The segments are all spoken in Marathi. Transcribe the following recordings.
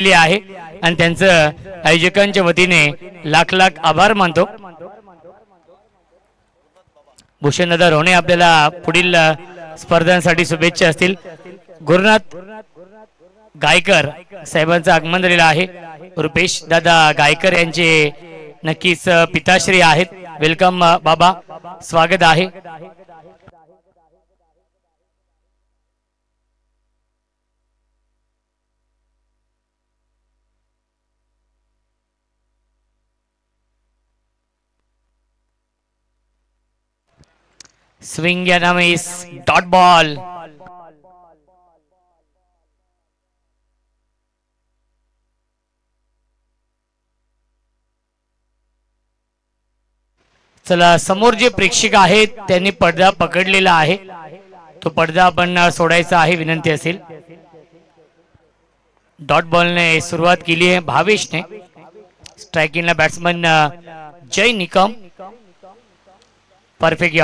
आहे आणि त्यांचं आयोजकांच्या वतीने लाख लाख आभार मानतो। भूषणदादा रोणे आपल्याला पुढील स्पर्धांसाठी शुभेच्छा असतील। गुरुनाथ गायकर साहेबांचं आगमन झालेलं आहे। रुपेश दादा गायकर यांचे नक्कीच पिताश्री आहेत। वेलकम बाबा, स्वागत आहे। Swing and a miss, dot ball. चला, समोर जे प्रेक्षक आहेत त्यांनी पडदा पकडलेला आहे, तो पडदा आपण सोडायचा आहे, विनंती असेल। डॉट बॉलने सुरुवात केली आहे भावेशने। स्ट्रायकिंगला batsman Jay Nikam. Perfect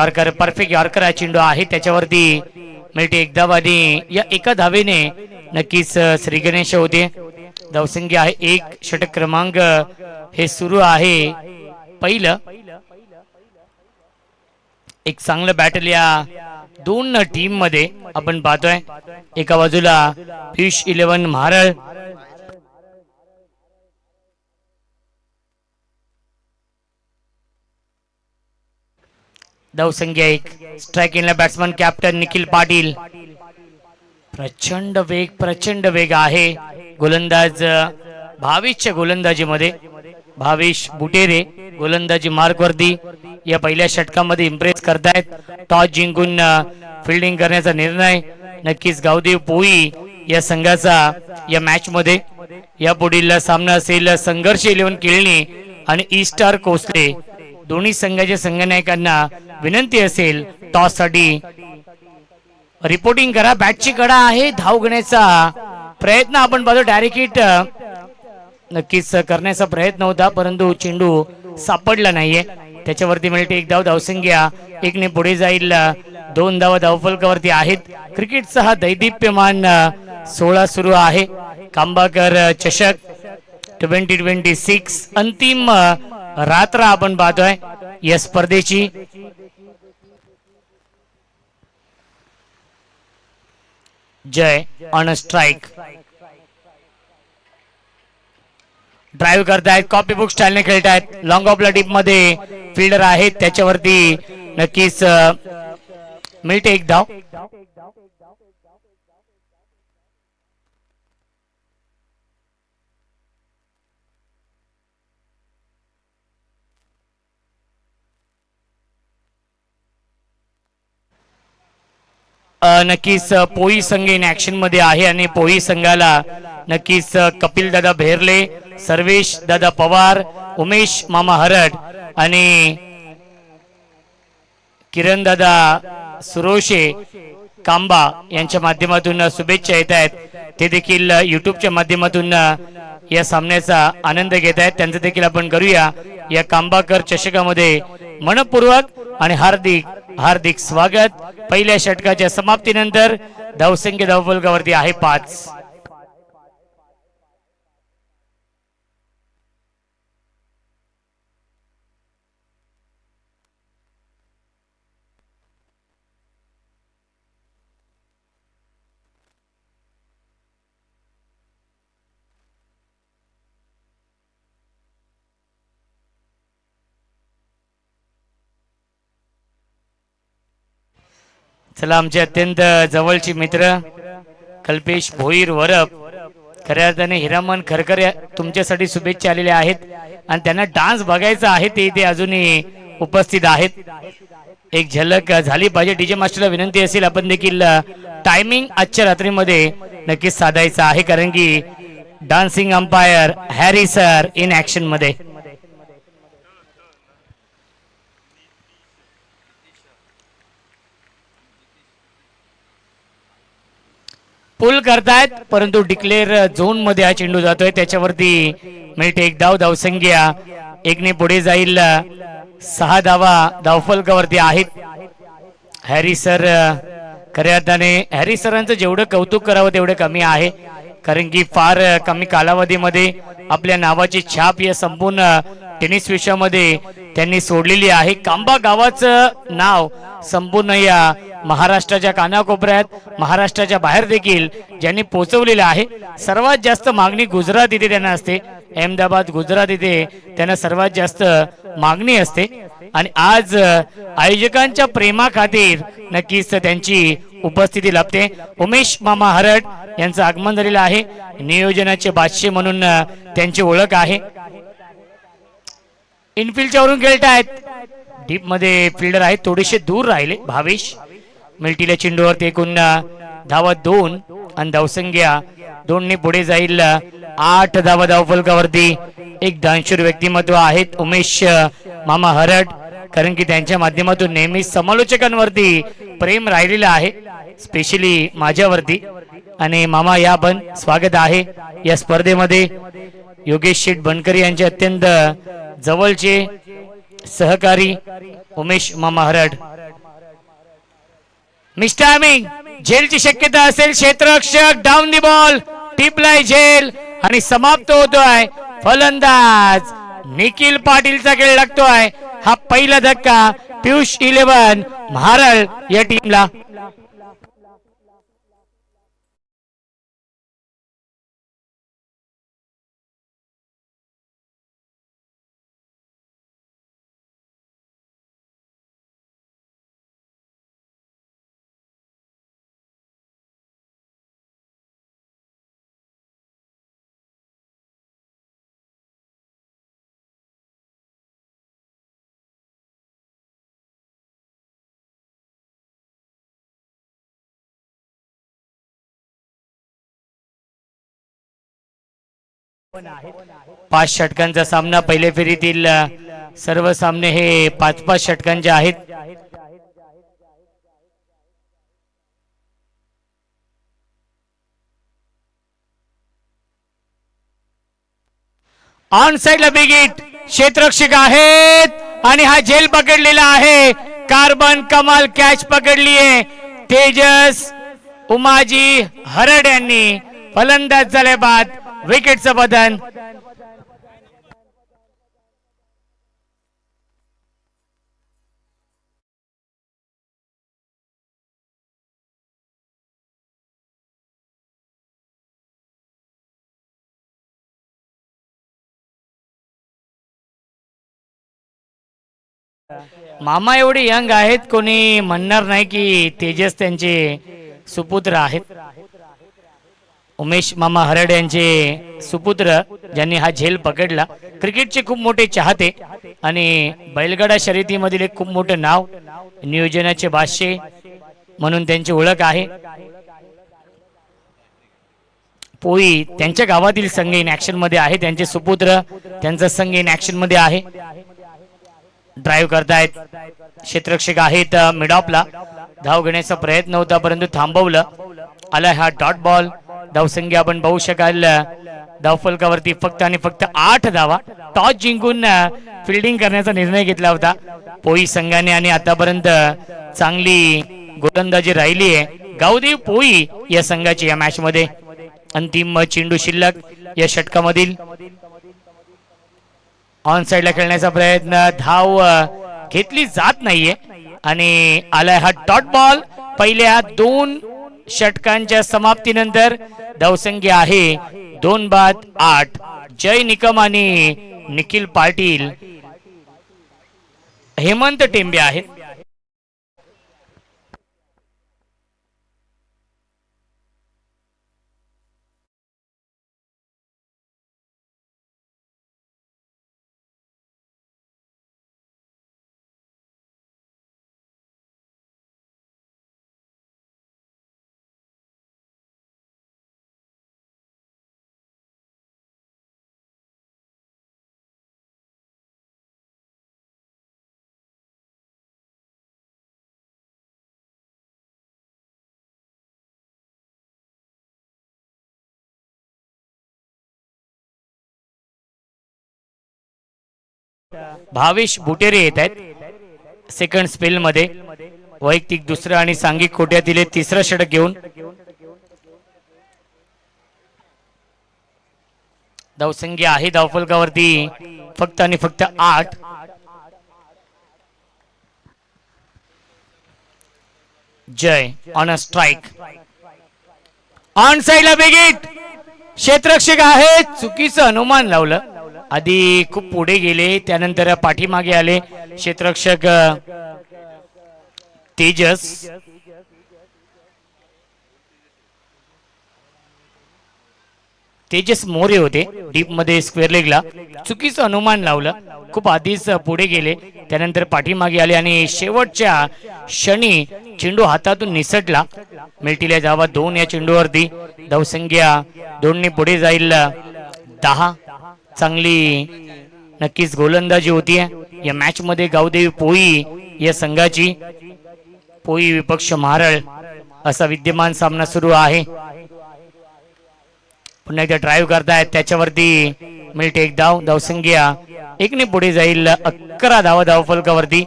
yorker हा चेंडू आहे, त्याच्यावरती मिळते एक धाव आणि या एका धावेने नक्कीच श्री गणेश होते धावसंख्या आहे 1। षटक क्रमांक हे सुरू आहे पहिलं। एक चांगलं बॅटल या दोन टीम मध्ये आपण पाहतोय। एका बाजूला फिश 11 महाराळ, धावसंख्या 1। स्ट्रायकिंगला बॅट्समन कॅप्टन निखिल पाटील। प्रचंड वेग आहे गोलंदाज भावेशच्या गोलंदाजीमध्ये। भावेश बुटेरे गोलंदाजी मार्कवरती या पहिल्या षटकामध्ये इम्प्रेस करतायत। टॉस जिंकून फिल्डिंग करण्याचा निर्णय नक्कीच गावदेव पोई या संघाचा या मॅच मध्ये। या पुढील सामना असेल संघर्ष 11 केळणी आणि ईस्टार कोसले। दोन्ही संघाच्या संघनायकांना विनंती असेल टॉस साठी रिपोर्टिंग करा। बॅटची कडा आहे, धाव घेण्याचा प्रयत्न आपण पाहतो। डायरेक्ट हिट नक्कीच करण्याचा प्रयत्न होता, परंतु चेंडू सापडला नाहीये, त्याच्यावरती मिळते एक धाव। धावसंख्या 1 ने पुढे जाईल। 2 धावा धावफलकावरती आहेत। क्रिकेटचा हा दैदिप्यमान 16 सुरू आहे। कांबाकर चषक 2026 अंतिम रात्र आपण पाहतोय या स्पर्धेची। जय ऑन स्ट्राइक, ड्राइव्ह करतायत, कॉपी बुक स्टाईलने खेळतायत। लॉंग ऑफ ला टीप मध्ये फिल्डर आहेत, त्याच्यावरती नक्कीच मिळते एक धाव। नक्कीच पोई संघ इन ऍक्शन मध्ये आहे आणि पोई संघाला नक्कीच कपिल दादा भेरले, सर्वेश दादा पवार, उमेश मामा हरट आणि किरण दादा सुरोशे कांबा यांच्या माध्यमातून शुभेच्छा येत आहेत। ते देखील युट्यूबच्या माध्यमातून या सामन्याचा आनंद घेत आहेत, त्यांचं देखील आपण करूया या कांबाकर चषकामध्ये मनपूर्वक आणि हार्दिक स्वागत। पहिल्या षटकाच्या समाप्तीनंतर धावसंख्या धावफलकावरती आहे 5। चला, आमचे अत्यंत जवळचे मित्र कल्पेश भोईर वरप, खऱ्या अर्थाने हिरामन खरकर तुमच्यासाठी शुभेच्छा आलेल्या आहेत आणि त्यांना डान्स बघायचा आहे, ते इथे अजूनही उपस्थित आहेत। एक झलक झाली पाहिजे। डीजे मास्टरला विनंती असेल आपण देखील टायमिंग आजच्या रात्रीमध्ये नक्कीच साधायचा आहे, कारण की dancing umpire Harry sir in action मध्ये। पुल करतायत, परंतु डिक्लेअर झोन मध्ये हा चेंडू जातोय, त्याच्यावरती मिळते एक धाव। धावसंख्या 1 ने पुढे जाईल। 6 धावा धावफलकावरती आहेत। हॅरी सर, खऱ्या अर्थाने हॅरी सरांचं जेवढं कौतुक करावं तेवढं कमी आहे, कारण की फार कमी कालावधीमध्ये आपल्या नावाची छाप या संपूर्ण टेनिस विश्वामध्ये त्यांनी सोडलेली आहे. कांबा गावाचं नाव संपूर्ण या महाराष्ट्राच्या कानाकोपऱ्यात, महाराष्ट्राच्या बाहेर देखील ज्यांनी पोहोचवलेलं आहे. सर्वात जास्त मागणी गुजरात इथे त्यांना असते, अहमदाबाद गुजरात इथे त्यांना सर्वात जास्त मागणी असते. आणि आज आयोजकांच्या प्रेमा खातीर नक्कीच त्यांची उपस्थिती लाभते. उमेश मामा हरड यांचं आगमन झालेलं आहे. नियोजनाचे बादशाह म्हणून त्यांची ओळख आहे. इनफिल्डच्या वरून खेळतायत, डीप मध्ये फिल्डर आहेत, थोडेसे दूर राहिले भावेश. मिल्टीला चेंडूवरती एकूण धावा 2 आणि धावसंख्या 2 ने पुढे जाईल. 8 धावा धावफलकावरती. एक दानशूर व्यक्तिमत्व आहेत उमेश मामा हरड, कारण की त्यांच्या माध्यमातून नेहमी समालोचकांवरती प्रेम राहिलेलं आहे, स्पेशली माझ्यावरती. आणि मामा या पण स्वागत आहे या स्पर्धेमध्ये. योगेश शेठ बनकर यांचे अत्यंत जवळचे सहकारी उमेश मामा हरड. मिस्टायमिंग झेलची शक्यता असेल. क्षेत्ररक्षक डाऊन दी बॉल, टिपलाय झेल आणि समाप्त होतोय. फलंदाज निखिल पाटीलचा खेळ लागतोय. हा पहिला धक्का पियुष 11 महाराळ या टीमला. पाच षटकांचा सामना. पहिल्या फेरीतील सर्व सामने हे 5-5 षटकांचे आहेत. ऑन साइडला बिग हिट, क्षेत्ररक्षक आहेत आणि हा झेल पकडलेला आहे. कार्बन कमाल कॅच पकडली आहे तेजस उमाजी हरड यांनी. फलंदाज झाले बाद, विकेटचं बदन. मामा एवढे यंग आहेत, कोणी म्हणणार नाही की तेजस त्यांचे सुपुत्र आहेत. उमेश मामा हरड यांचे सुपुत्र ज्यांनी हा झेल पकडला. क्रिकेटचे खूप मोठे चाहते आणि बैलगाडा शर्यतीमधील एक खूप मोठे नाव, नियोजनाचे बादशाह म्हणून त्यांची ओळख आहे. पोई त्यांच्या गावातील संघ इन ऍक्शन मध्ये आहे. त्यांचे सुपुत्र त्यांचा संघ इन ऍक्शन मध्ये आहे. ड्राईव्ह करतायत, क्षेत्ररक्षक आहेत मिडॉपला. धाव घेण्याचा प्रयत्न होता परंतु थांबवलं. आलाय हा डॉट बॉल. धावसंख्या आपण पाहू शकाल धावफलकावरती फक्त आणि फक्त 8 धावा. टॉस जिंकून फिल्डिंग करण्याचा निर्णय घेतला होता पोई संघाने आणि आतापर्यंत चांगली गोलंदाजी राहिली आहे गावदेव पोई या संघाची या मॅच मध्ये. अंतिम चेंडू शिल्लक या षटकामधील. ऑन साइडला खेळण्याचा प्रयत्न, धाव घेतली जात नाहीये आणि आलाय हा डॉट बॉल. पहिल्या 2 षटकांच्या समाप्तीनंतर धावसंख्या आहे 2 बाद 8. जय निकम आणि निखिल पाटील, हेमंत टेंबे आहेत. भावेश बुटेरे येत आहेत सेकंड स्पेल मध्ये. वैयक्तिक दुसरं आणि सांघिक कोट्यातील 3रं षटक घेऊन. धावसंख्या आहे धावफलकावरती फक्त आणि फक्त 8. जय ऑन अ स्ट्राइक, ऑन साइडला बेगीट क्षेत्ररक्षक आहे, चुकीचं अनुमान लावलं. आधी खूप पुढे गेले, त्यानंतर पाठीमागे आले क्षेत्ररक्षक तेजस. तेजस मोरे होते डीप मध्ये स्क्वेअर लेगला, चुकीचं अनुमान लावलं. खूप आधीच पुढे गेले, त्यानंतर पाठीमागे आले आणि शेवटच्या क्षणी चेंडू हातातून निसटला. मिळतील धावा 2 या चेंडूवरती. धावसंख्या 2 पुढे जाईल 10. चांगली नक्कीच गोलंदाजी होती या मॅच मध्ये गावदेवी पोई या संघाची. पोई विपक्ष महारळ असा विद्यमान सामना सुरू आहे. पुन्हा एकदा ड्राईव्ह करतायत, त्याच्यावरती मिळते एक धाव. धावसंख्या 1 पुढे जाईल 11 धावा धावफलकावरती.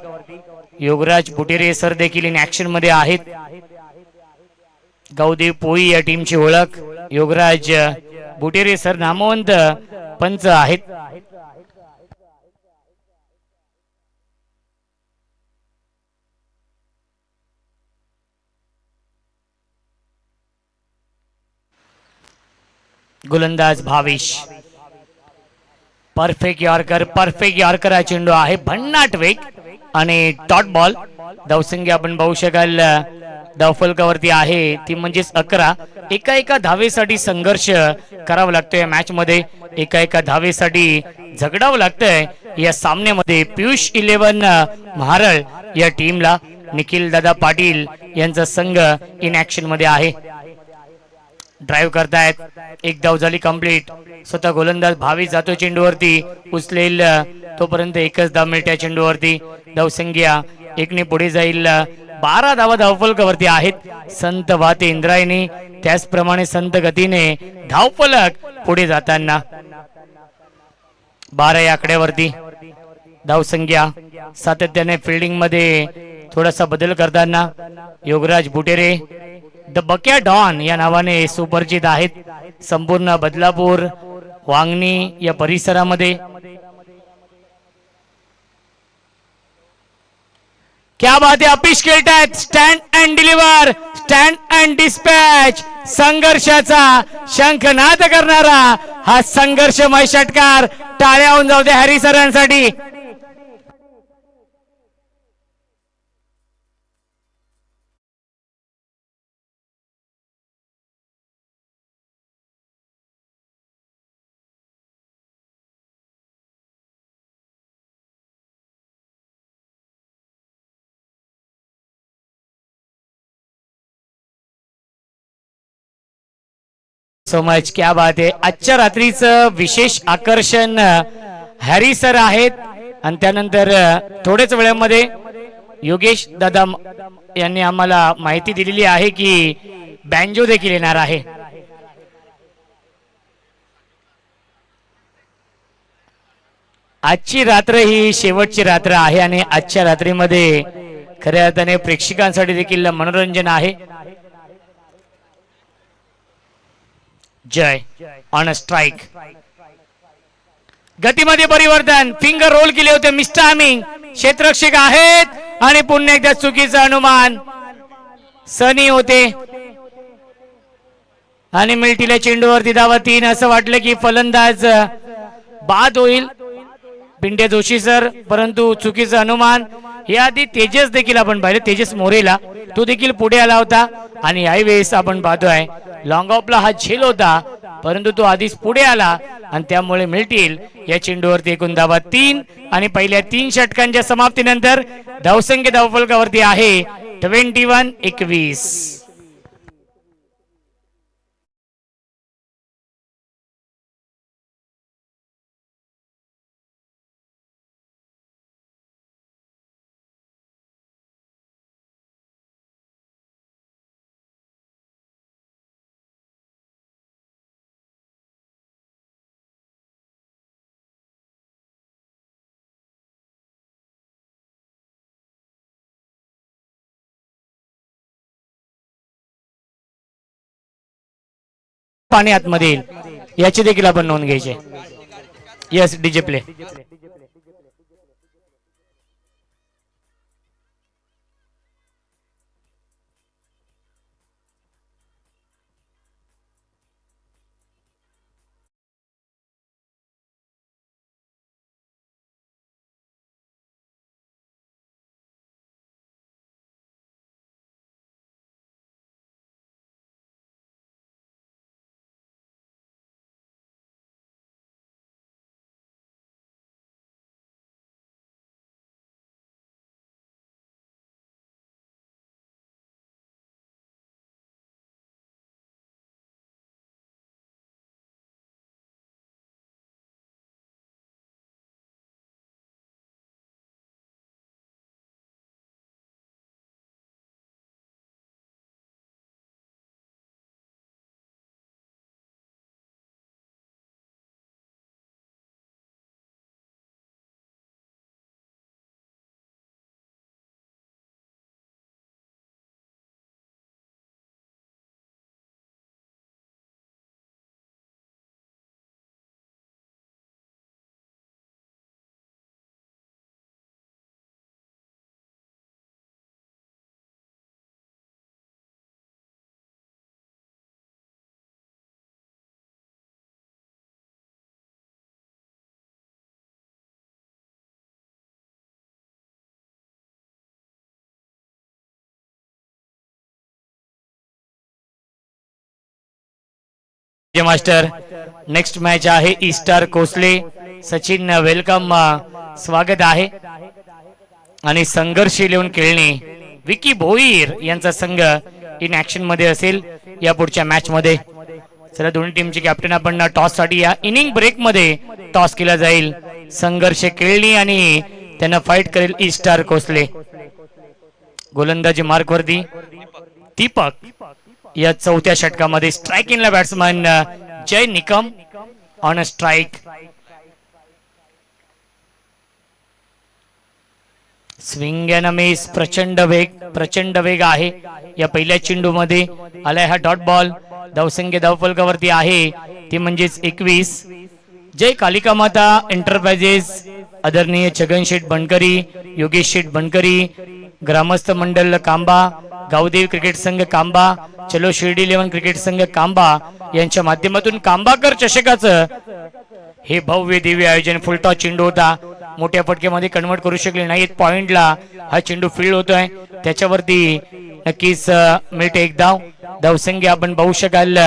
योगराज बुटेरे सर देखील इन ऍक्शन मध्ये आहेत. गावदेव पोई या टीमची ओळख. योगराज बुटेरे सर नामवंत पंच आहेत. गोलंदाज भावेश, परफेक्ट यॉर्कर हा चेंडू आहे. भन्नाट वेग आणि डॉट बॉल. धावसंख्या आपण पाहू शकाल धावफलकावरती आहे ती म्हणजेच 11. एका धावेसाठी संघर्ष करावा लागतोय या मॅच मध्ये, एका धावेसाठी झगडावं लागतंय या सामन्यामध्ये. पियुष 11 महारळ या टीमला निखिल दादा पाटील यांचा संघ इन ऍक्शन मध्ये आहे. ड्राईव्ह करतायत, एक धाव झाली कंप्लीट. स्वतः गोलंदाज भावेश जातो चेंडूवरती, उचलेल तोपर्यंत एकच धाव मिळते चेंडूवरती. धावसंख्या 1 पुढे जाईल 12 धावा धावफलकावरती आहेत. संत वाहते इंद्रायणी, त्याचप्रमाणे संत गतीने धावफलक पुढे जाताना 12 या आकड्यावरती. धावसंख्या सातत्याने फिल्डिंग मध्ये थोडासा बदल करताना योगराज बुटेरे द बक्या डॉन या नावाने सुपरिचित आहेत संपूर्ण बदलापूर वांगणी या परिसरामध्ये. क्या बात आहे, अपिश खेळतायत. Stand and deliver, stand and dispatch. संघर्षाचा शंखनाद करणारा हा संघर्षमय षटकार. टाळ्या होऊन जाऊ दे हॅरी सरांसाठी. सो मच, क्या बात आहे. आजच्या रात्रीचं विशेष आकर्षण हॅरी सर आहेत आणि त्यानंतर थोड्याच वेळामध्ये योगेश दादा यांनी आम्हाला माहिती दिलेली आहे की बँजो देखील येणार आहे. आजची रात्र ही शेवटची रात्र आहे आणि आजच्या रात्रीमध्ये खऱ्या अर्थाने प्रेक्षकांसाठी देखील मनोरंजन आहे. जय ऑन अ स्ट्राइक, गतीमध्ये परिवर्तन, फिंगर रोल केले होते मिस्टर आमिंग. क्षेत्ररक्षक आहेत आणि पुन्हा एकदा चुकीचा अनुमान. सनी होते आणि मिल्टीला चेंडूवरती धावा 3. असं वाटलं की फलंदाज बाद होईल पिंडे जोशी सर, परंतु चुकीचं अनुमान. याआधी तेजस देखील आपण पाहिलं, तेजस मोरेला, तो देखील पुढे आला होता आणि यावेळेस आपण पाहतोय लॉंग ऑफला हा झेल होता परंतु तो आधीच पुढे आला आणि त्यामुळे मिळतील या चेंडूवरती एकूण धावा 3 आणि पहिल्या 3 षटकांच्या समाप्तीनंतर धावसंख्या धावफलकावरती आहे 21-21. पाणी आतमध्ये याची देखील आपण नोंद घ्यायची. Yes DJ play. Master next match आहे ईस्टर कोसले. सचिन वेलकम स्वागत आहे. आणि संघर्ष लिहून खेळणे विकी भोईर यांचा संघ इन ऍक्शन मध्ये असेल या पुढच्या मॅच मध्ये. चला दोन्ही टीमचे कॅप्टन आपण टॉस साठी या इनिंग ब्रेक मध्ये टॉस केला जाईल. संघर्ष खेळणी आणि त्यांना फाईट करेल ईस्टर कोसले. गोलंदाजी मार्कवरती दीपक या चौथ्या षटकामध्ये स्ट्रायकिंगला batsman Jay Nikam on a strike. Swing and miss. प्रचंड वेग आहे या पहिल्या चेंडू मध्ये. आलाय हा डॉट बॉल. धावसंख्या धावफलकावरती आहे ती म्हणजेच 21. जय कालिका माता एंटरप्राइजेस आदरणीय छगन शेठ बनकरी, योगेश शेठ बनकरी, ग्रामस्थ मंडल कांबा, गावदेव क्रिकेट संघ कांबा, चलो शिर्डी 11 क्रिकेट संघ कांबा यांच्या माध्यमातून कांबाकर चषकाचं हे भव्य दिव्य आयोजन. फुलटॉस चेंडू होता, मोठ्या फटक्यामध्ये कन्वर्ट करू शकले नाहीत. पॉइंटला हा चेंडू फील्ड होतोय, त्याच्यावरती नक्कीच मिळते एक धाव. धावसंख्या आपण पाहू शकाल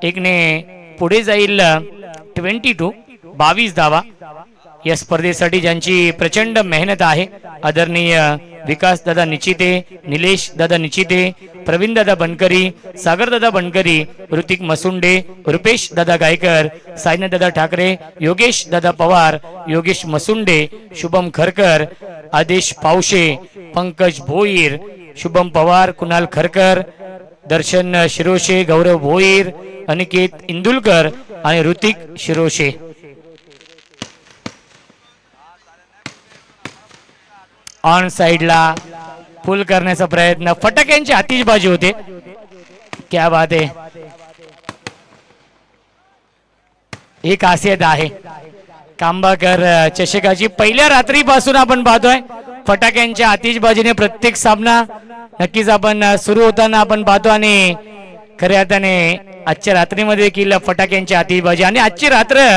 एकने पुढे जाईल 22 धावा. या स्पर्धेसाठी ज्यांची प्रचंड मेहनत आहे आदरणीय विकास दादा निचिते, निलेश दादा निचिते, प्रवीण दादा बनकरी, सागर दादा बनकरी, ऋतिक मसुंडे, रुपेश दादा गायकर, साईनाथ दादा ठाकरे, योगेश दादा पवार, योगेश मसुंडे, शुभम खरकर, आदेश पावशे, पंकज भोईर, शुभम पवार, कुणाल खरकर, दर्शन शिरोशे, गौरव भोईर, अनिकेत इंदुलकर आणि ऋतिक शिरोशे. ऑन साइडला फुल करण्याचा प्रयत्न. फटाक्यांची आतिषबाजी होते. क्या बात आहे. ही खासियत आहे कांबाकर चषकाची. पहिल्या रात्रीपासून आपण पाहतोय फटाक्यांच्या आतिषबाजीने प्रत्येक सामना नक्कीच आपण सुरू होताना आपण पाहतो. आणि खऱ्या अर्थाने आजच्या रात्रीमध्ये देखील फटाक्यांची आतिषबाजी. आणि आजची रात्र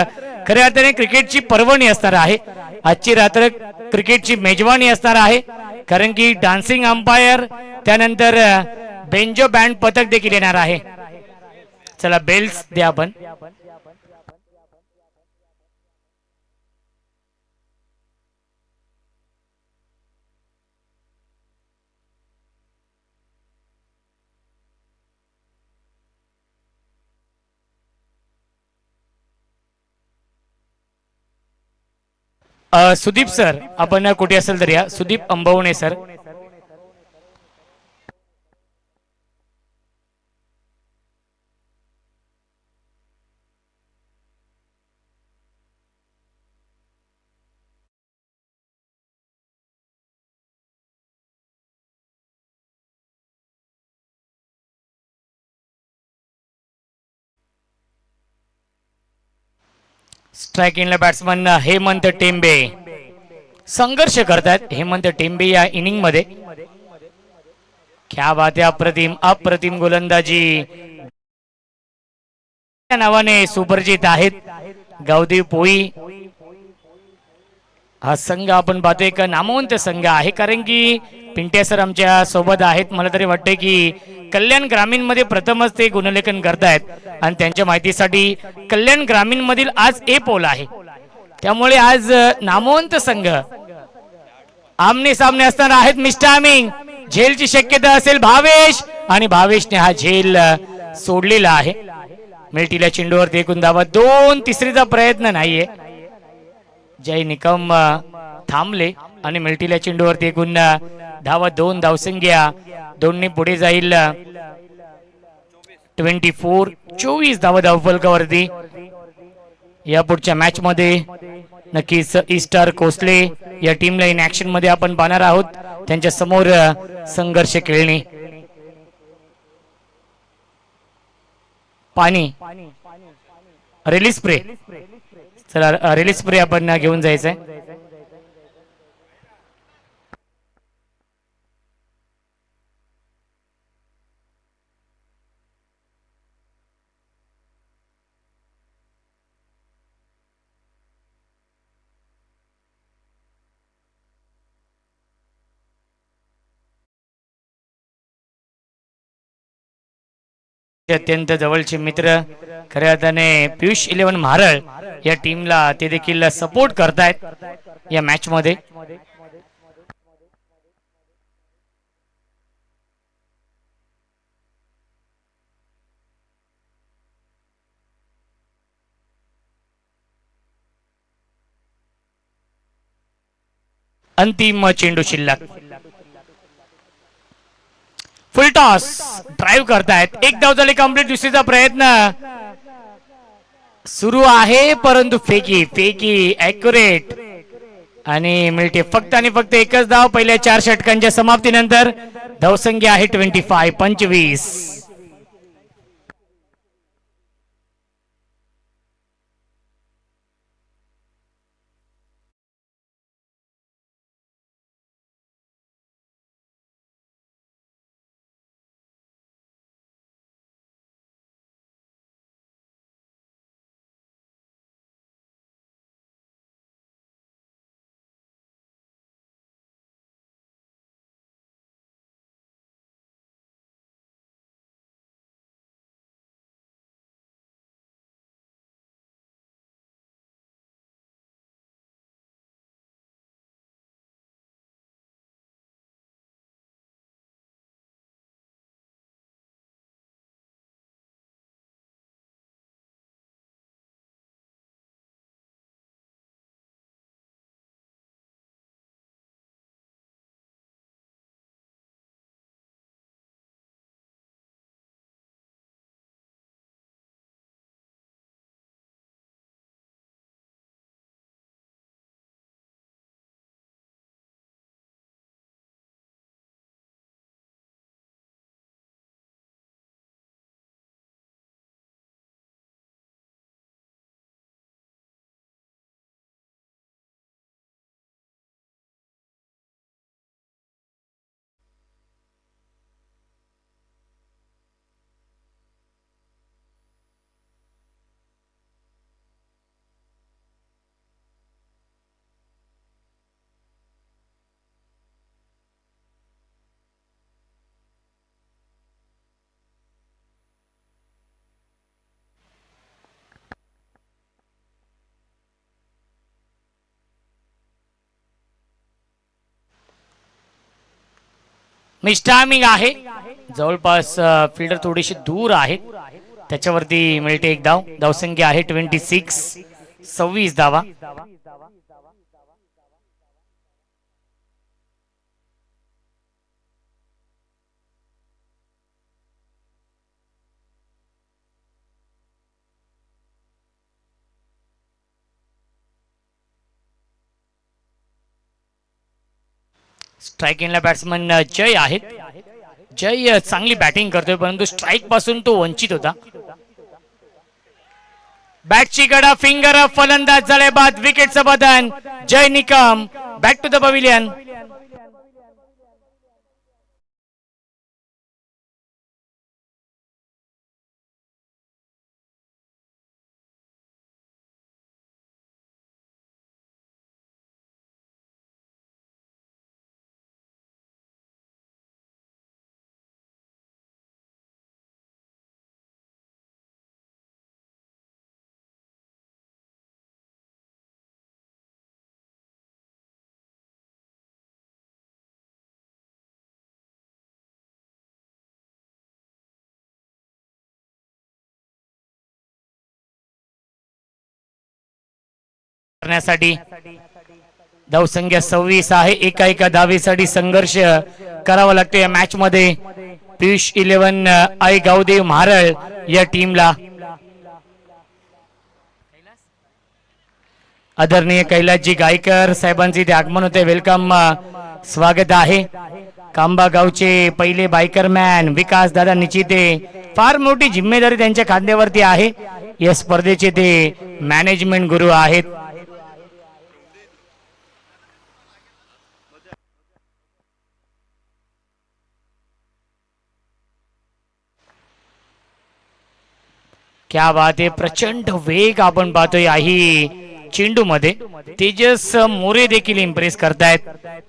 खऱ्या अर्थाने क्रिकेटची पर्वणी असणार आहे. आजची रात्र क्रिकेटची मेजवानी असणार आहे, कारण की डान्सिंग अंपायर त्यानंतर बेंजो बँड पथक देखील येणार आहे. चला बेल्स द्या आपण. सुदीप सर आपण कुठे असेल तर या. सुदीप अंबवणे सर. स्ट्रायकिंगला बॅट्समन हेमंत टेंबे संघर्ष करतात. हेमंत टेंबे या इनिंग मध्ये क्या बात आहे, अप्रतिम अप्रतिम गोलंदाजी नावाने सुपरिचित आहेत गावदेव पोई. हा संघ आपण पाहतोय का नामवंत संघ आहे, कारण की पिंट्या सर आमच्या सोबत आहेत. मला तरी वाटतंय की कल्याण ग्रामीण मध्ये प्रथमच ते गुणलेखन करतायत आणि त्यांच्या माहितीसाठी कल्याण ग्रामीण मधील आज ए पोल आहे, त्यामुळे आज नामवंत संघ आमने सामने असणार आहेत. मिस्टामिंग झेलची शक्यता असेल भावेश, आणि भावेशने हा झेल सोडलेला आहे. मिल्टीला चेंडूवर एकूण धावा 2, तिसरीचा प्रयत्न नाहीये. जय निकम थांबले आणि मिल्टीला चेंडूवर एकूण धावा 2 धावसंख्या 2ने पुढे जाईल. 24 धावा धावफलकावरती. या पुढच्या मॅच मध्ये नक्कीच ईस्टर कोसले या टीमला इन ऍक्शन मध्ये आपण पाहणार आहोत. त्यांच्या समोर संघर्ष खेळणे. पाणी रिलीज स्प्रे, चला रिलीज स्प्रे आपण घेऊन जायचंय. अत्यंत जवळचे मित्र खऱ्या अर्थाने पियुष 11 महारळ या टीमला ते देखील सपोर्ट करतायत या मॅच मध्ये. अंतिम चेंडू शिल्लक. फुल टॉस ड्राइव्ह करतायत. एक धाव झाली कंप्लीट. दुसरीचा प्रयत्न सुरू आहे, परंतु फेकी ॲक्युरेट आणि मिळते फक्त आणि फक्त एकच धाव पहिल्या 4 षटकांच्या समाप्तीनंतर. धावसंख्या आहे 25. मिस्टामिंग आहे जवळपास. फिल्डर थोडीशी दूर आहेत, त्याच्यावरती मिळते एक धाव. धावसंख्या आहे 26 धावा. स्ट्रायकिंगला बॅट्समन जय आहेत. जय चांगली बॅटिंग करतोय, परंतु स्ट्राईक पासून तो वंचित होता. बॅटची गडा फिंगर फलंदाज झाले बाद विकेटचं बदन. Jay Nikam back to the pavilion. करण्यासाठी धावसंख्या 26 आहे. एका धावेसाठी संघर्ष करावा लागतो या मॅच मध्ये. पियुष 11 आई गावदेव म्हारळ या टीमला. आदरणीय कैलासजी गायकर साहेबांचे इथे आगमन होते. वेलकम स्वागत आहे. कांबा गावचे पहिले बायकर मॅन विकास दादा निचिते. फार मोठी जिम्मेदारी त्यांच्या खांद्यावरती आहे. या स्पर्धेचे ते मॅनेजमेंट गुरु आहेत. क्या बात आहे. प्रचंड वेग आपण पाहतोय आहे चेंडू मध्ये. तेजस मोरे देखील इम्प्रेस करतायत.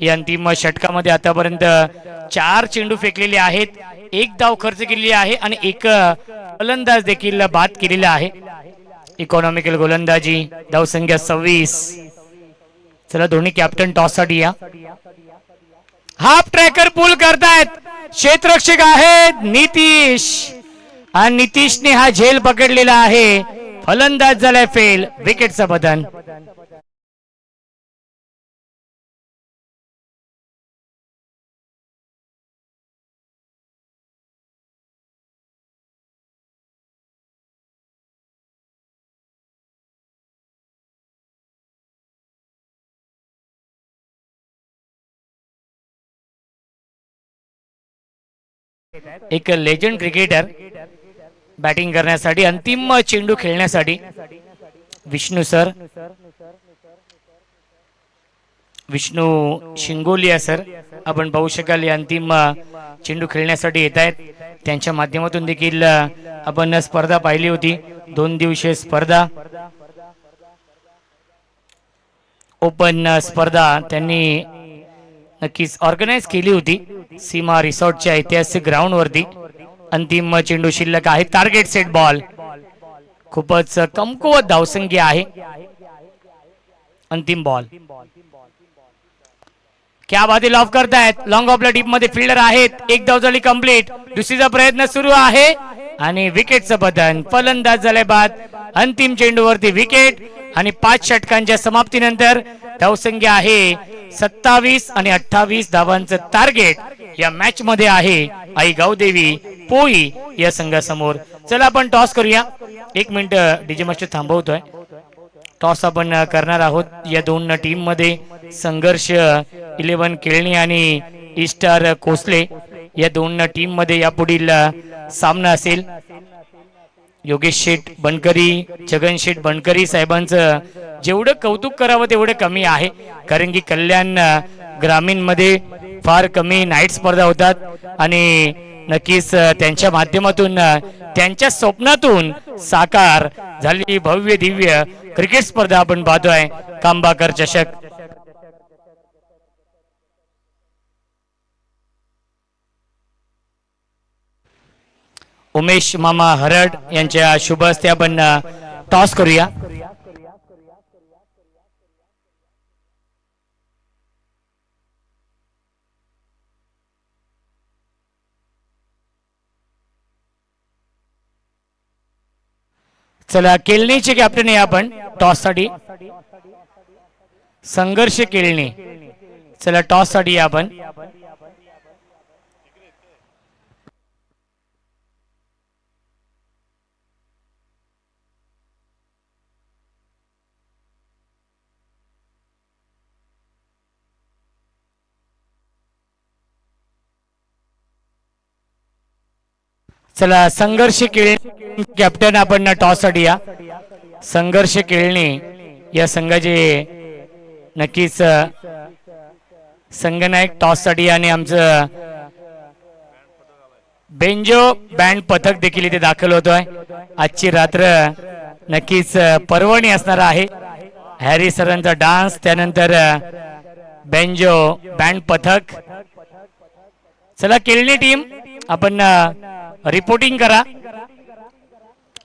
या अंतिम षटकामध्ये आतापर्यंत 4 चेंडू फेकलेले आहेत. 1 धाव खर्च केलेली आहे आणि 1 फलंदाज देखील बाद केलेला आहे. इकॉनॉमिकल गोलंदाजी. धावसंख्या 26. चला दोन्ही कॅप्टन टॉस साठी या. हाफ ट्रॅकर पुल करतायत. क्षेत्ररक्षक आहेत नितीश आणि नितीशने हा झेल पकडलेला आहे. फलंदाज झालाय फेल. विकेटचं बदन. एक लेजंड क्रिकेटर बॅटिंग करण्यासाठी अंतिम चेंडू खेळण्यासाठी. विष्णू सर, विष्णू शिंगोलिया सर आपण पाहू शकाल या अंतिम चेंडू खेळण्यासाठी येत आहेत. त्यांच्या माध्यमातून देखील आपण स्पर्धा पाहिली होती. 2 दिवसीय स्पर्धा ओपन स्पर्धा त्यांनी नक्कीच ऑर्गनाइज केली होती सीमा रिसॉर्टच्या ऐतिहासिक ग्राउंड वरती. अंतिम चेंडू शिल्लक आहे. Target set ball. खूपच कमकुवत धावसंख्या आहे. अंतिम बॉल. क्या बाती लॉफ करतायत. लॉंग ऑफला डीप मध्ये फिल्डर आहेत. 1 धाव झाली कंप्लीट. दुसरीचा प्रयत्न सुरू आहे आणि विकेटचं बदन. फलंदाज झाले बाद. अंतिम चेंडूवरती विकेट आणि 5 षटकांच्या समाप्तीनंतर धावसंख्या आहे 27 आणि 28 धावांचं टार्गेट या मॅच मध्ये आहे आई गावदेवी पोई या संघासमोर. चला आपण टॉस करूया. 1 मिनिट डीजे मास्टर थांबवतोय. टॉस आपण करणार आहोत. या 2 टीम मध्ये संघर्ष 11 केळणी आणि ईस्टार कोसले या 2 टीम मध्ये यापुढील सामना असेल. योगेश शेठ बनकरी, छगन शेठ बनकरी साहेबांचं जेवढं कौतुक करावं तेवढं कमी आहे. कारण की कल्याण ग्रामीण मध्ये फार कमी नाईट स्पर्धा होतात आणि नक्कीच त्यांच्या माध्यमातून त्यांच्या स्वप्नातून साकार झालेली भव्य दिव्य क्रिकेट स्पर्धा आपण पाहतोय. कांबाकर चषक. उमेश मामा हरड यांच्या शुभ हस्ते आपण टॉस करूया. चला केळणीचे कॅप्टन आहे आपण टॉस साठी. संघर्ष केळणी. चला टॉस साठी आपण. चला संघर्ष केळणी कॅप्टन आपण टॉस साठी या. संघर्ष केळणी या संघाचे नक्कीच संघनायक टॉससाठी आणि आमचं बेंजो बँड पथक देखील इथे दाखल होतोय. आजची रात्र नक्कीच पर्वणी असणार आहे. हॅरी सरांचा डान्स, त्यानंतर बेंजो बँड पथक. चला केळणी टीम, आपण रिपोर्टिंग करा.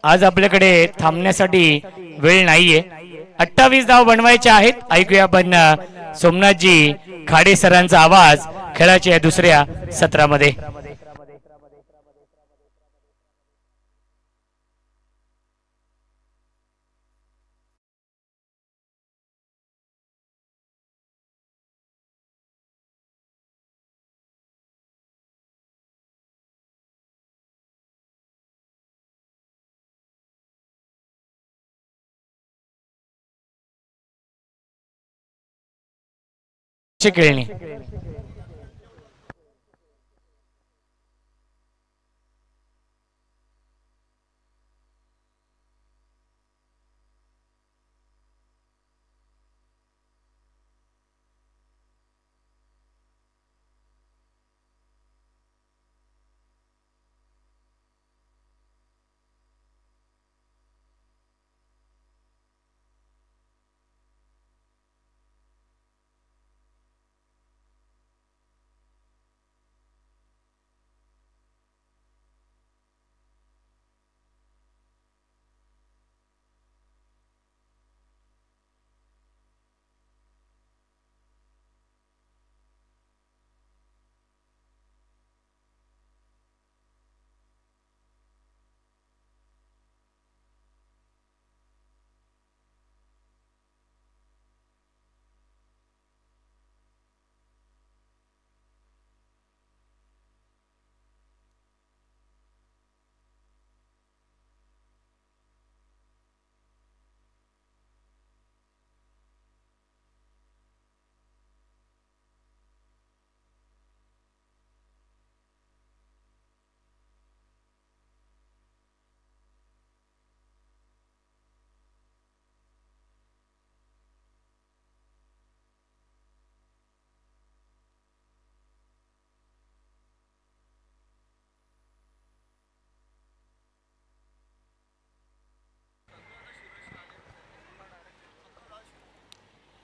आज आपल्याकडे थांबण्यासाठी वेळ नाहीये. 28 धाव बनवायचे आहेत. ऐकूया आपण सोमनाथजी खाडे सरांचा आवाज खेळाच्या दुसऱ्या सत्रामध्ये. खेळणी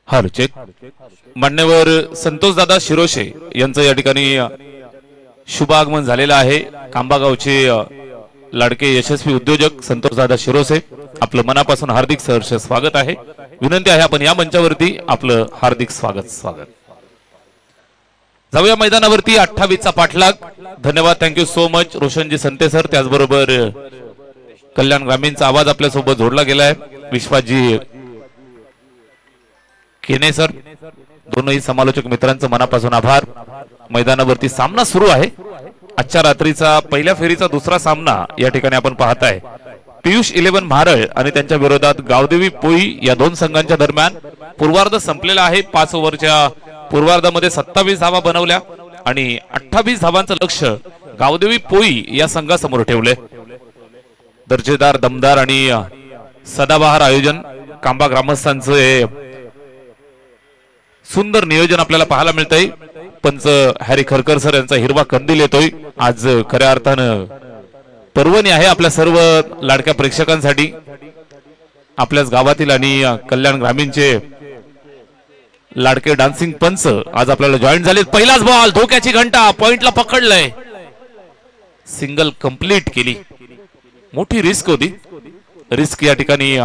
हॅलो चेक. मान्यवर संतोष दादा शिरोशे यांचं या ठिकाणी शुभ आगमन झालेलं आहे. कांबा गावचे लाडके यशस्वी उद्योजक संतोष दादा शिरोसे, आपलं मनापासून हार्दिक सहर्ष स्वागत आहे. विनंती आहे आपण या मंचावरती आपलं हार्दिक स्वागत. जाऊया मैदानावरती. 28चा पाठलाग. धन्यवाद, thank you so much Roshanji संते sir. त्याचबरोबर कल्याण ग्रामीणचा आवाज आपल्या सोबत जोडला गेलाय. विश्वासजी केने सर, दोनही समालोचक मित्रांचं मनापासून आभार. मैदानावरती सामना सुरू आहे. आजच्या रात्रीचा पहिल्या फेरीचा दुसरा सामना या ठिकाणी आपण पाहताय. पियुष 11 म्हारळ आणि त्यांच्या विरोधात गावदेवी पोई या दोन संघांच्या दरम्यान पूर्वार्ध संपलेला आहे. 5 ओव्हरच्या पूर्वार्धामध्ये 27 धावा बनवल्या आणि 28 धावांचं लक्ष गावदेवी पोई या संघासमोर ठेवले. दर्जेदार, दमदार आणि सदाबहार आयोजन कांबा ग्रामस्थांचे सुंदर नियोजन आपल्याला पाहायला मिळतंय. पंच हॅरी खरकर सर यांचा हिरवा कंदील येतोय. आज खऱ्या अर्थानं पर्वणी आहे आपल्या सर्व लाडक्या प्रेक्षकांसाठी. आपल्याच गावातील आणि कल्याण ग्रामीणचे लाडके डान्सिंग पंच आज आपल्याला जॉईन झाले. पहिलाच बॉल, धोक्याची घंटा, पॉइंटला पकडलंय, सिंगल कंप्लीट केली. मोठी रिस्क होती. रिस्क या ठिकाणी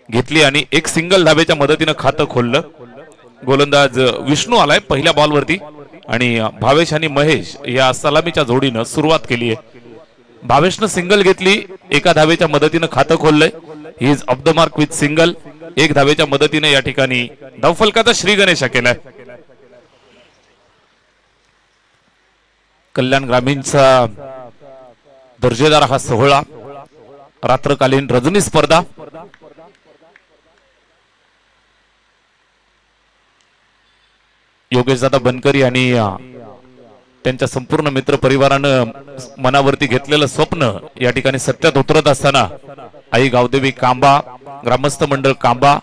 घेतली आणि एक सिंगल धाब्याच्या मदतीनं खातं खोललं. गोलंदाज विष्णू आलाय पहिल्या बॉलवरती आणि भावेश आणि महेश या सलामीच्या जोडीनं सुरुवात केली आहे. भावेशनं सिंगल घेतली, एका धावेच्या मदतीनं खातं खोललंय. He is off the mark with single. एक धावेच्या मदतीने या ठिकाणी धावफलकाचा श्री गणेश केलाय. कल्याण ग्रामीणचा दर्जेदार हा सोहळा, रात्रकालीन रजनी स्पर्धा. योगेश दादा बनकरी आणि त्यांच्या संपूर्ण मित्र परिवारानं मनावरती घेतलेलं स्वप्न या ठिकाणी सत्यात उतरत असताना आई गावदेवी कांबा, ग्रामस्थ मंडळ कांबा,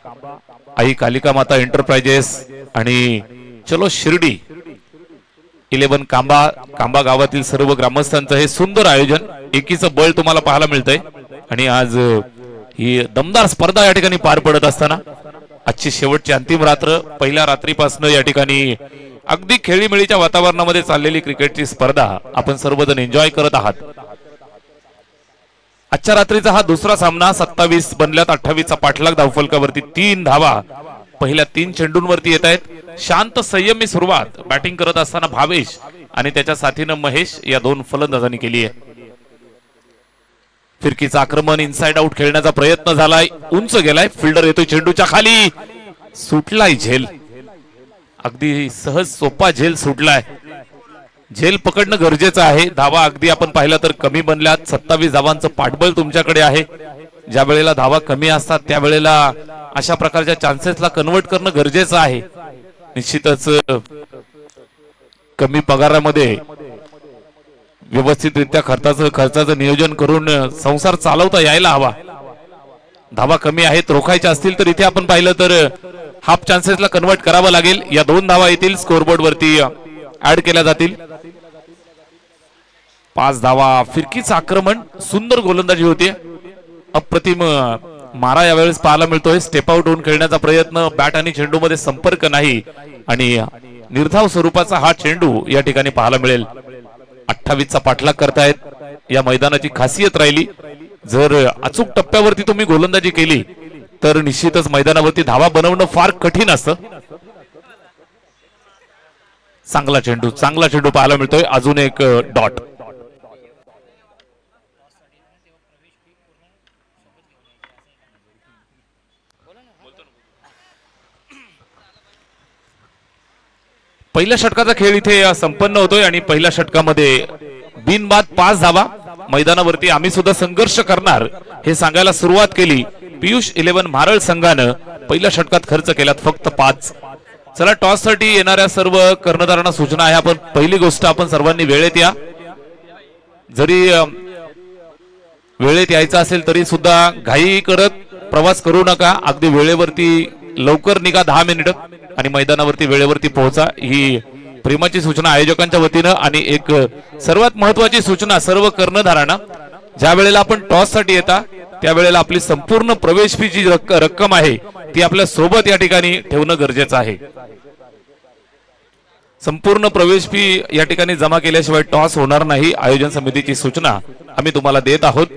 आई कालिका माता एंटरप्राइजेस आणि चलो शिर्डी 11 कांबा गावातील सर्व ग्रामस्थांचं हे सुंदर आयोजन, एकीचं बळ तुम्हाला पाहायला मिळतंय. आणि आज ही दमदार स्पर्धा या ठिकाणी पार पडत असताना आजची शेवटची अंतिम रात्र, पहिल्या रात्रीपासून या ठिकाणी अगदी खेळीमेळीच्या वातावरणामध्ये चाललेली क्रिकेटची स्पर्धा आपण सर्वजण एन्जॉय करत आहात. आजच्या रात्रीचा हा दुसरा सामना 27 बनल्यात 28चा पाठलाग धावफलकावरती 3 धावा पहिल्या 3 चेंडूंवरती येत आहेत. शांत संयमी सुरुवात बॅटिंग करत असताना भावेश आणि त्याच्या साथीनं महेश या 2 फलंदाजांनी केली आहे. फिरकीचं आक्रमण इनसाइड आउट खेळण्याचा प्रयत्न झालाय, उंच गेलाय, फिल्डर येतोय चेंडूच्या खाली, सुटलाय झेल, अगदी सहज सोपा झेल सुटलाय. झेल पकडणं गरजेचं आहे. धावा अगदी आपण पाहिलं तर कमी बनल्यात. 27 धावांचं पाठबळ तुमच्याकडे आहे. ज्या वेळेला धावा कमी असतात त्यावेळेला अशा प्रकारच्या चान्सेसला कन्वर्ट करणं गरजेचं आहे. निश्चितच कमी पगारामध्ये व्यवस्थितरित्या खर्चाचं नियोजन करून संसार चालवता यायला हवा. धावा कमी आहेत, रोखायच्या असतील तर इथे आपण पाहिलं तर हाफ चान्सेसला कन्वर्ट करावं लागेल. या 2 धावा येतील, स्कोरबोर्ड वरती ऍड केल्या जातील. 5 धावा. फिरकीचं आक्रमण, सुंदर गोलंदाजी होती, अप्रतिम मारा यावेळेस पाहायला मिळतोय. स्टेप आउट होऊन खेळण्याचा प्रयत्न, बॅट आणि चेंडू मध्ये संपर्क नाही आणि निर्धाव स्वरूपाचा हा चेंडू या ठिकाणी पाहायला मिळेल. 28चा पाठलाग करतायत. या मैदानाची खासियत राहिली, जर अचूक टप्प्यावरती तुम्ही गोलंदाजी केली तर निश्चितच मैदानावरती धावा बनवणं फार कठीण असतं. चांगला चेंडू पाहायला मिळतोय. अजून एक डॉट. पहिल्या षटकाचा खेळ इथे संपन्न होतोय आणि पहिल्या षटकामध्ये बिनबाद 5 धावा. मैदानावरती आम्ही सुद्धा संघर्ष करणार हे सांगायला सुरुवात केली. पियुष 11 मारळ संघानं पहिल्या षटकात खर्च केल्यात फक्त 5. चला, टॉस साठी येणाऱ्या सर्व कर्णधारांना सूचना आहे. आपण पहिली गोष्ट, आपण सर्वांनी वेळेत या. जरी वेळेत यायचं असेल तरी सुद्धा घाई करत प्रवास करू नका. अगदी वेळेवरती लवकर निघा, 10 मिनिटं, आणि मैदानावरती वेळेवरती पोहोचा. ही प्रेमाची सूचना आयोजकांच्या वतीनं. आणि एक सर्वात महत्वाची सूचना सर्व कर्णधारांना, ज्या वेळेला आपण टॉस साठी येता त्यावेळेला आपली संपूर्ण प्रवेश फी जी रक्कम आहे ती आपल्या सोबत या ठिकाणी ठेवणं गरजेचं आहे. संपूर्ण प्रवेश फी या ठिकाणी जमा केल्याशिवाय टॉस होणार नाही. आयोजन समितीची सूचना आम्ही तुम्हाला देत आहोत.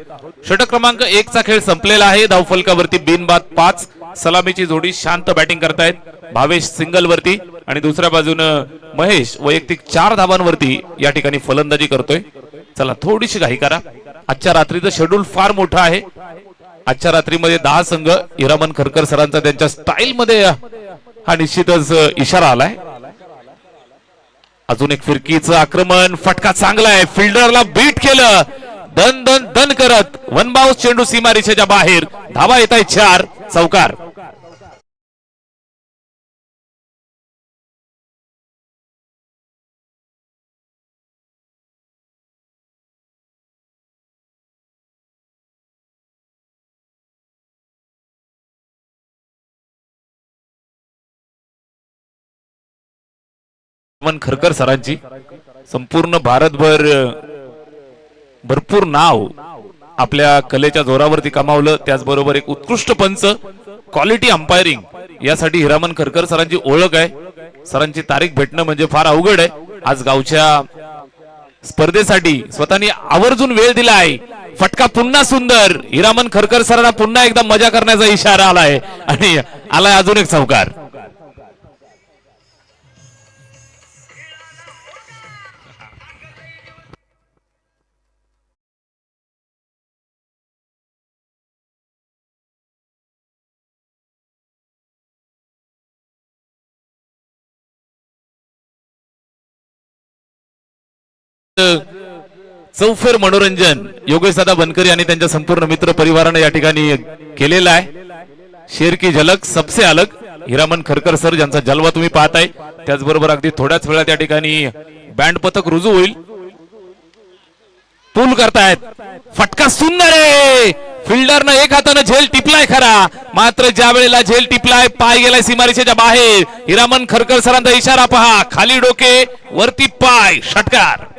षटक क्रमांक 1चा खेळ संपलेला आहे. धावफलकावरती बिनबाद 5. सलामीची जोडी शांत बॅटिंग करतायत. भावेश सिंगल वरती आणि दुसऱ्या बाजूनं महेश वैयक्तिक 4 धावांवरती या ठिकाणी फलंदाजी करतोय. चला, थोडीशी घाई करा. आजच्या रात्रीचं शेड्यूल फार मोठं आहे. आजच्या रात्रीमध्ये 10 संघ. हिरामन खरकर सरांचा त्यांच्या स्टाईल मध्ये हा निश्चितच इशारा आलाय. अजून एक फिरकीचं आक्रमण, फटका चांगला आहे, फिल्डरला बीट केलं, दन दन दन करत वन बाउन्स चेंडू सीमा रेषेच्या बाहेर. धावा येत आहे 4. चौकार. खरकर सरांची संपूर्ण भारतभर भरपूर नाव आपल्या कलेच्या जोरावरती कमावलं. त्याचबरोबर एक उत्कृष्ट पंच, क्वालिटी अंपायरिंग यासाठी हिरामन खरकर सरांची ओळख आहे. सरांची तारीख भेटणं म्हणजे फार अवघड आहे. आज गावच्या स्पर्धेसाठी स्वतःनी आवर्जून वेळ दिला आहे. फटका पुन्हा सुंदर. हिरामन खरकर सरांना पुन्हा एकदा मजा करण्याचा इशारा आलाय आणि आलाय अजून एक चौकार. चौफेर मनोरंजन योगेश दादा बनकरी आणि त्यांच्या संपूर्ण मित्र परिवाराने या ठिकाणी केलेला आहे. शेर की झलक सबसे अलग हिरामन खरकर सर ज्यांचा जलवा तुम्ही पाहताय. त्याचबरोबर अगदी थोड्याच वेळात या ठिकाणी बँड पथक रुजू होईल. पूल करतायत. फटका सुंदर आहे. फिल्डरनं एक हातानं झेल टिपलाय खरा, मात्र ज्या वेळेला झेल टिपलाय पाय गेलाय सीमारेषेच्या बाहेर. हिरामन खरकर सरांचा इशारा पहा. खाली डोके वरती पाय. षटकार.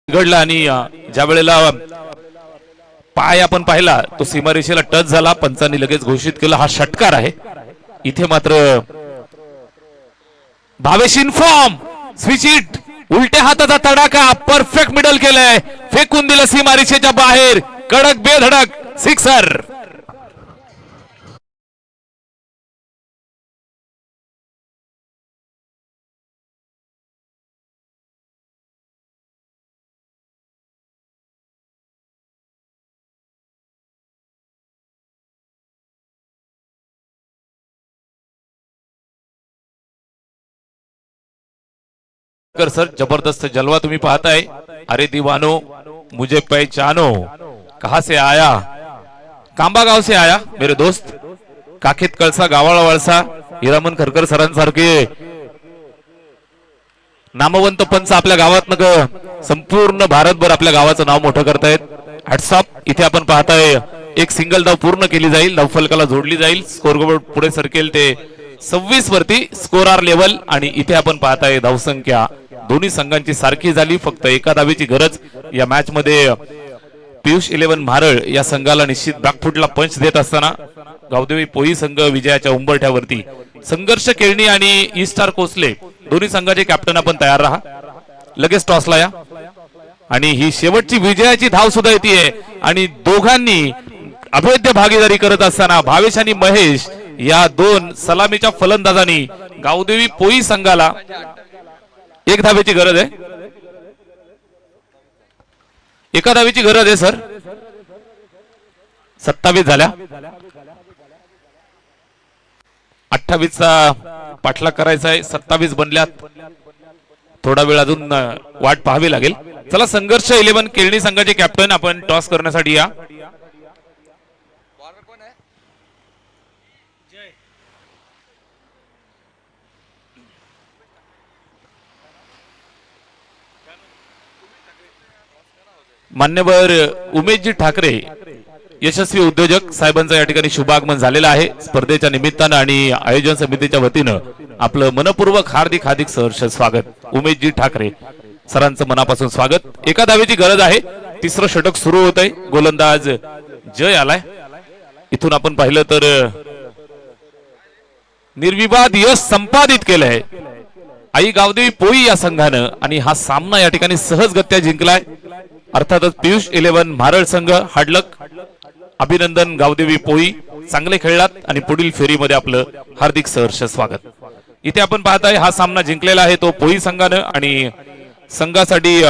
घडला आणि ज्या वेळेला पाय आपण पाहिला तो सीमारेषेला टच झाला. पंचांनी लगेच घोषित केलं हा षटकार आहे. इथे मात्र Bhavesh in form. Switch it. उलट्या हाताचा तडाखा. परफेक्ट मिडल केलंय. फेकून दिलं सीमारेषेच्या बाहेर. कडक बेधडक सिक्सर. सर जबरदस्त जलवा तुम्ही पाहताय. अरे दीवानो मुझे पहचानो कहां से आया. कांबा गाव से आया मेरे दोस्त. काखेत कळसा गावाळा वळसा. हिरामन खरकर सरांसारखे नामवंत पंच आपल्या गावात संपूर्ण भारतभर आपल्या गावाचं नाव मोठं करतायत. हॅट्सअप. इथे आपण पाहताय एक सिंगल धाव पूर्ण केली जाईल. धावफलकाला जोडली जाईल. स्कोर पुढे सरकेल ते 26 वरती स्कोरार लेवल. आणि इथे आपण पाहताय धावसंख्या दोन्ही संघांची सारखी झाली. फक्त एका धावेची गरज या मॅच मध्ये. पियुष 11 म्हारळ या संघाला निश्चित बॅकफुटला पंच देत असताना गावदेवी पोई संघ विजयाच्या उंबरठ्यावरती. संघर्ष केळणी आणि ई स्टार कोसले दोन्ही संघाचे कॅप्टन आपण तयार राहा. लगेच टॉसला या. आणि ही शेवटची विजयाची धाव सुद्धा येते. आणि दोघांनी अभेद्य भागीदारी करत असताना भावेश आणि महेश या दोन सलामीच्या फलंदाजांनी गावदेवी पोई संघाला एक धावेची गरज आहे. एका धावेची गरज आहे सर. 27 झाल्या. 28चा पाठलाग करायचा आहे. 27 बनल्यात. थोडा वेळ अजून वाट पाहावी लागेल. चला संघर्ष 11 केळणी संघाचे कॅप्टन आपण टॉस करण्यासाठी या. मान्यवर उमेशजी ठाकरे यशस्वी उद्योजक साहेबांचा या ठिकाणी शुभागमन झालेला आहे. स्पर्धेच्या निमित्तानं आणि आयोजन समितीच्या वतीनं आपलं मनपूर्वक हार्दिक हार्दिक सहर्ष स्वागत. उमेशजी ठाकरे सरांचं मनापासून स्वागत. एका धावेची गरज आहे. तिसरं षटक सुरू होत आहे. गोलंदाज जय आलाय. इथून आपण पाहिलं तर निर्विवाद यश संपादित केलंय आई गावदेवी पोई या संघानं. आणि हा सामना या ठिकाणी सहजगत्या जिंकलाय. अर्थातच पियुष 11 म्हारळ संघ हाडलक. अभिनंदन गावदेवी पोई. चांगले खेळलात आणि पुढील फेरीमध्ये आपलं हार्दिक सहर्ष स्वागत. इथे आपण पाहताय हा सामना जिंकलेला आहे तो पोई संघानं. आणि संघासाठी